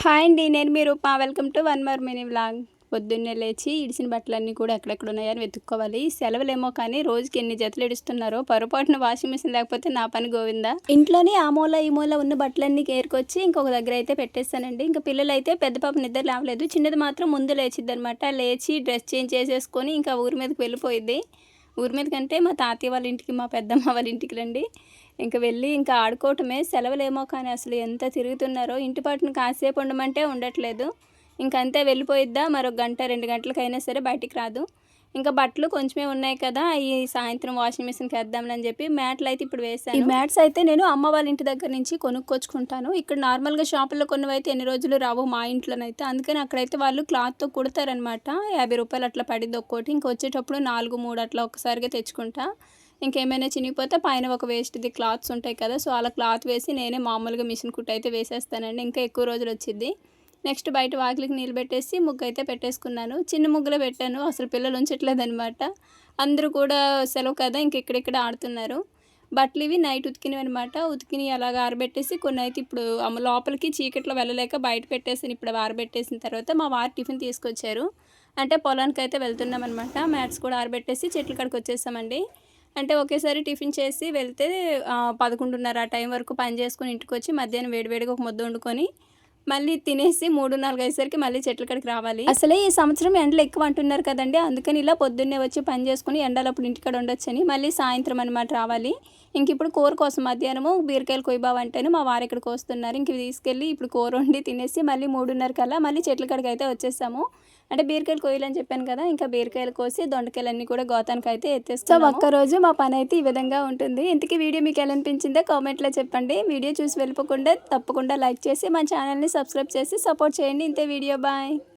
Hi అండి. నేను మీ Roopa. Welcome to one more mini vlog. పొద్దున్నే లేచి ఇడిసిన బట్టలన్నీ కూడా ఎక్కడెక్కడ ఉన్నాయని వెతుక్కోవాలి. సెలవులేమో కానీ రోజుకి ఎన్ని జతలు ఇడుస్తున్నారో. పొరపాటున వాషింగ్ మిషన్ లేకపోతే నా పని గోవిందా. ఇంట్లోనే ఆ మూల ఈ మూల ఉన్న బట్టలన్నీ ఏరుకొచ్చి ఇంకొక దగ్గర అయితే పెట్టేస్తానండి. ఇంకా పిల్లలు అయితే పెద్ద పాప నిద్ర లేవలేదు, చిన్నది మాత్రం ముందు లేచిద్ది అనమాట. లేచి డ్రెస్ చేంజ్ చేసేసుకొని ఇంకా ఊరి మీదకి వెళ్ళిపోయిద్ది. ఊరి మీద కంటే మా తాతయ్య వాళ్ళ ఇంటికి, మా పెద్దమ్మ వాళ్ళ ఇంటికి రండి. ఇంక వెళ్ళి ఇంకా ఆడుకోవటమే. సెలవులేమో కానీ అసలు ఎంత తిరుగుతున్నారో. ఇంటి పట్టున కాసేపు ఉండమంటే ఉండట్లేదు. ఇంకంతే వెళ్ళిపోయిద్దా, మరొక గంట 2 గంటలకైనా సరే బయటికి రాదు. ఇంకా బట్టలు కొంచెమే ఉన్నాయి కదా, ఈ సాయంత్రం వాషింగ్ మిషన్కి వేద్దాంలని చెప్పి మ్యాట్లు అయితే ఇప్పుడు వేసాను. ఈ మ్యాట్స్ అయితే నేను అమ్మ వాళ్ళ ఇంటి దగ్గర నుంచి కొనుక్కొచ్చుకుంటాను. ఇక్కడ నార్మల్గా షాపుల్లో కొన్నవైతే ఎన్ని రోజులు రావు మా ఇంట్లోనైతే. అందుకని అక్కడైతే వాళ్ళు క్లాత్తో కుడతారనమాట. 50 రూపాయలు అట్లా పడిద్ది ఒక్కోటి. ఇంక వచ్చేటప్పుడు 4, 3 అట్లా ఒక్కసారిగా తెచ్చుకుంటా. ఇంకేమైనా చినిగిపోతే పైన ఒక వేస్ట్ది క్లాత్స్ ఉంటాయి కదా, సో అలా క్లాత్ వేసి నేనే మామూలుగా మిషన్ కుట్టు అయితే వేసేస్తానండి. ఇంకా ఎక్కువ రోజులు వచ్చింది. నెక్స్ట్ బయట వాకిలికి నీళ్ళు పెట్టేసి ముగ్గు అయితే పెట్టేసుకున్నాను. చిన్న ముగ్గులో పెట్టాను, అసలు పిల్లలు ఉంచట్లేదనమాట. అందరూ కూడా సెలవు కదా, ఇంక ఇక్కడిక్కడ ఆడుతున్నారు. బట్టలు ఇవి నైట్ ఉతికినవి అనమాట. ఉతికిని అలాగ ఆరబెట్టేసి కొన్ని అయితే ఇప్పుడు లోపలికి చీకట్లో వెళ్ళలేక బయట పెట్టేసాను. ఇప్పుడు ఆరబెట్టేసిన తర్వాత మా వారు టిఫిన్ తీసుకొచ్చారు. అంటే పొలానికి అయితే వెళ్తున్నాం అనమాట. మ్యాట్స్ కూడా ఆరబెట్టేసి చెట్ల కాడికి వచ్చేసామండి. అంటే ఒకేసారి టిఫిన్ చేసి వెళ్తే 11:30 ఆ టైం వరకు పని చేసుకొని ఇంటికి వచ్చి మధ్యాహ్నం వేడివేడిగా ఒక ముద్ద వండుకొని మళ్ళీ తినేసి 3, 4 అయ్యేసరికి మళ్ళీ చెట్ల కాడికి రావాలి. అసలే ఈ సంవత్సరం ఎండలు ఎక్కువ అంటున్నారు కదండి, అందుకని ఇలా పొద్దున్నే వచ్చి పని చేసుకుని ఎండలప్పుడు ఇంటికాడ ఉండొచ్చని మళ్ళీ సాయంత్రం అనమాట రావాలి. ఇంక ఇప్పుడు కూర కోసం మధ్యాహ్నము బీరకాయలు కొయ్యబావంటేనే మా వారు ఇక్కడికి వస్తున్నారు. ఇంక తీసుకెళ్ళి ఇప్పుడు కూర వండి తినేసి మళ్ళీ 3:30 కల్లా మళ్ళీ చెట్ల కాడికి అయితే వచ్చేసాము. అంటే బీరకాయలు కొయ్యాలని చెప్పాను కదా, ఇంకా బీరకాయలు కోసి దొండకాయలన్నీ కూడా గోతానికి అయితే ఎత్తేస్తాం. సో ఒక్కరోజు మా పని అయితే ఈ విధంగా ఉంటుంది. ఇంతకీ వీడియో మీకు ఎలా అనిపించిందో కామెంట్లో చెప్పండి. వీడియో చూసి వెళ్ళిపోకుండా తప్పకుండా లైక్ చేసి మన ఛానల్ని సబ్స్క్రైబ్ చేసి సపోర్ట్ చేయండి. ఇంతే వీడియో, బాయ్.